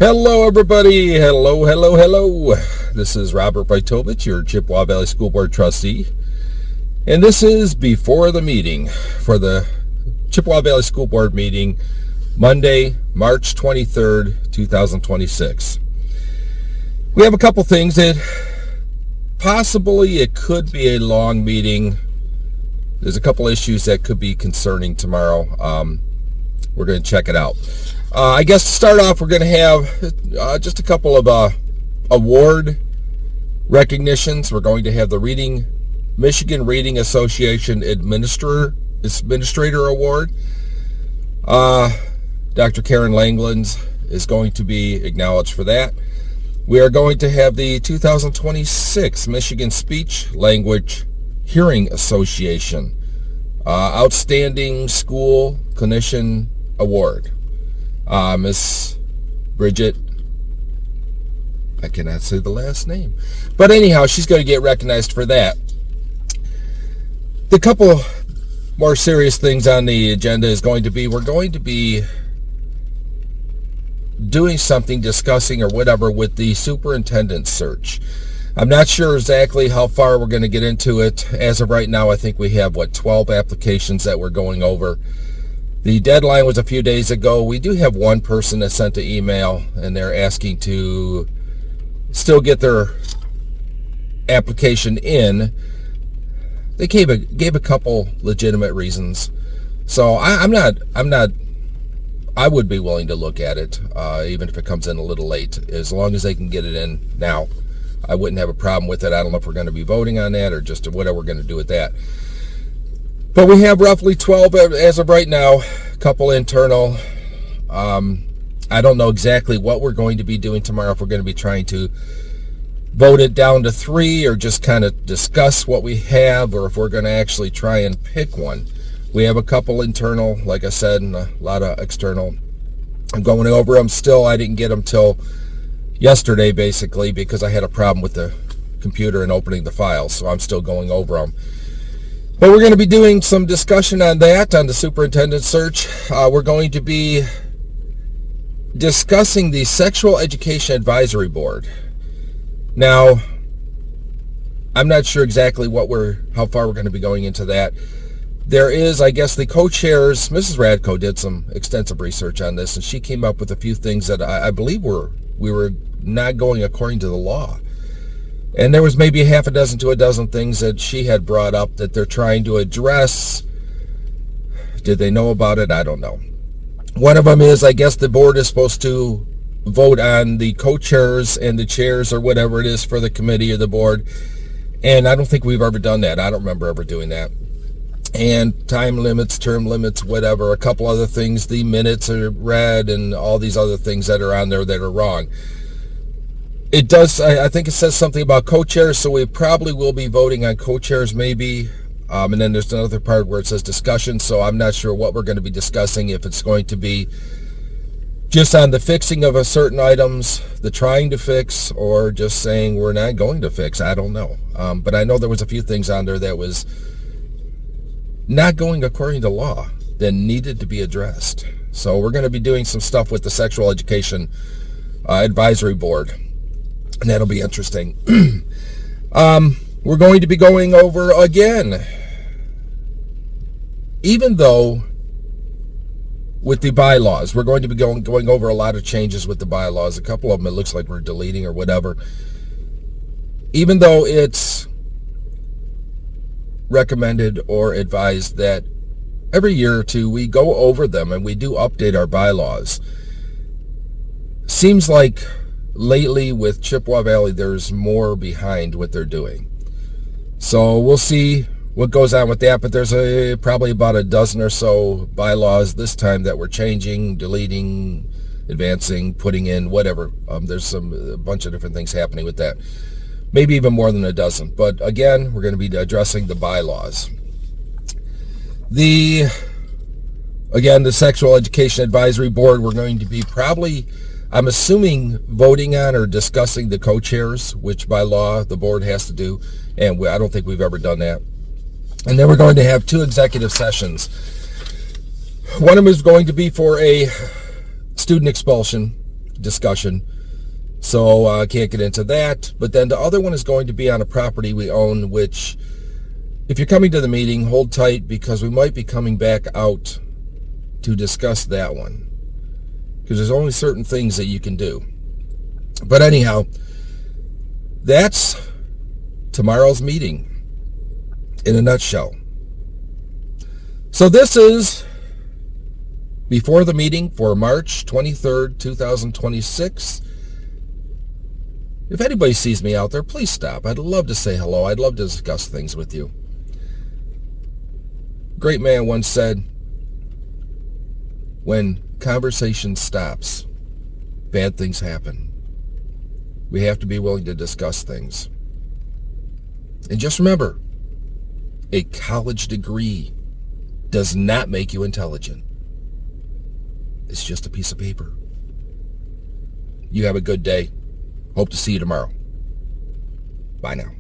Hello, everybody. Hello. This is Robert Wojtowicz, your Chippewa Valley School Board trustee. And this is before the meeting for the Chippewa Valley School Board meeting, Monday, March 23rd, 2026. We have a couple things that possibly it could be a long meeting. There's a couple issues that could be concerning tomorrow. We're going to check it out. I guess to start off, we're going to have just a couple of award recognitions. We're going to have the Michigan Reading Association Administrator Award. Dr. Karen Langlands is going to be acknowledged for that. We are going to have the 2026 Michigan Speech Language Hearing Association Outstanding School Clinician Award. Miss Bridget, I cannot say the last name, but anyhow, she's going to get recognized for that. The couple more serious things on the agenda is going to be, we're going to be doing something, discussing or whatever with the superintendent search. I'm not sure exactly how far we're going to get into it. As of right now, I think we have, 12 applications that we're going over. The deadline was a few days ago. We do have one person that sent an email, and they're asking to still get their application in. They gave a couple legitimate reasons. So I would be willing to look at it, even if it comes in a little late, as long as they can get it in now. I wouldn't have a problem with it. I don't know if we're going to be voting on that or just whatever we're going to do with that. But we have roughly 12 as of right now, a couple internal. I don't know exactly what we're going to be doing tomorrow, if we're going to be trying to vote it down to 3 or just kind of discuss what we have, or if we're going to actually try and pick one. We have a couple internal, like I said, and a lot of external. I'm going over them still. I didn't get them till yesterday, basically, because I had a problem with the computer and opening the files, so I'm still going over them. But we're going to be doing some discussion on that, on the superintendent search. We're going to be discussing the Sexual Education Advisory Board. Now, I'm not sure exactly how far we're going to be going into that. There is, I guess, the co-chairs. Mrs. Radyko did some extensive research on this, and she came up with a few things that I believe we were not going according to the law. And there was maybe a half a dozen to a dozen things that she had brought up that they're trying to address. Did they know about it? I don't know. One of them is, I guess the board is supposed to vote on the co-chairs and the chairs or whatever it is for the committee or the board. And I don't think we've ever done that. I don't remember ever doing that. And time limits, term limits, whatever, a couple other things. The minutes are read and all these other things that are on there that are wrong. It does, I think it says something about co-chairs, so we probably will be voting on co-chairs maybe. And then there's another part where it says discussion, so I'm not sure what we're going to be discussing, if it's going to be just on the fixing of a certain items, the trying to fix, or just saying we're not going to fix. I don't know. But I know there was a few things on there that was not going according to law that needed to be addressed. So we're going to be doing some stuff with the Sexual Education Advisory Board. And that'll be interesting. We're going to be going over again, even though with the bylaws, we're going to be going over a lot of changes with the bylaws. A couple of them it looks like we're deleting or whatever. Even though it's recommended or advised that every year or two we go over them and we do update our bylaws. Seems like lately with Chippewa Valley, there's more behind what they're doing. So we'll see what goes on with that, but there's probably about a dozen or so bylaws this time that we're changing, deleting, advancing, putting in, whatever. There's a bunch of different things happening with that. Maybe even more than a dozen. But again, we're going to be addressing the bylaws. The Sexual Education Advisory Board, we're going to be probably, I'm assuming, voting on or discussing the co-chairs, which by law the board has to do, and I don't think we've ever done that. And then we're going to have 2 executive sessions. One of them is going to be for a student expulsion. discussion, so I can't get into that. But then the other one is going to be on a property we own, which, if you're coming to the meeting, hold tight, because we might be coming back out to discuss that one, because there's only certain things that you can do. But anyhow, that's tomorrow's meeting in a nutshell. So this is before the meeting for March 23rd, 2026. If anybody sees me out there, please stop. I'd love to say hello. I'd love to discuss things with you. Great man once said, when conversation stops, bad things happen. We have to be willing to discuss things. And just remember, a college degree does not make you intelligent. It's just a piece of paper. You have a good day. Hope to see you tomorrow. Bye now.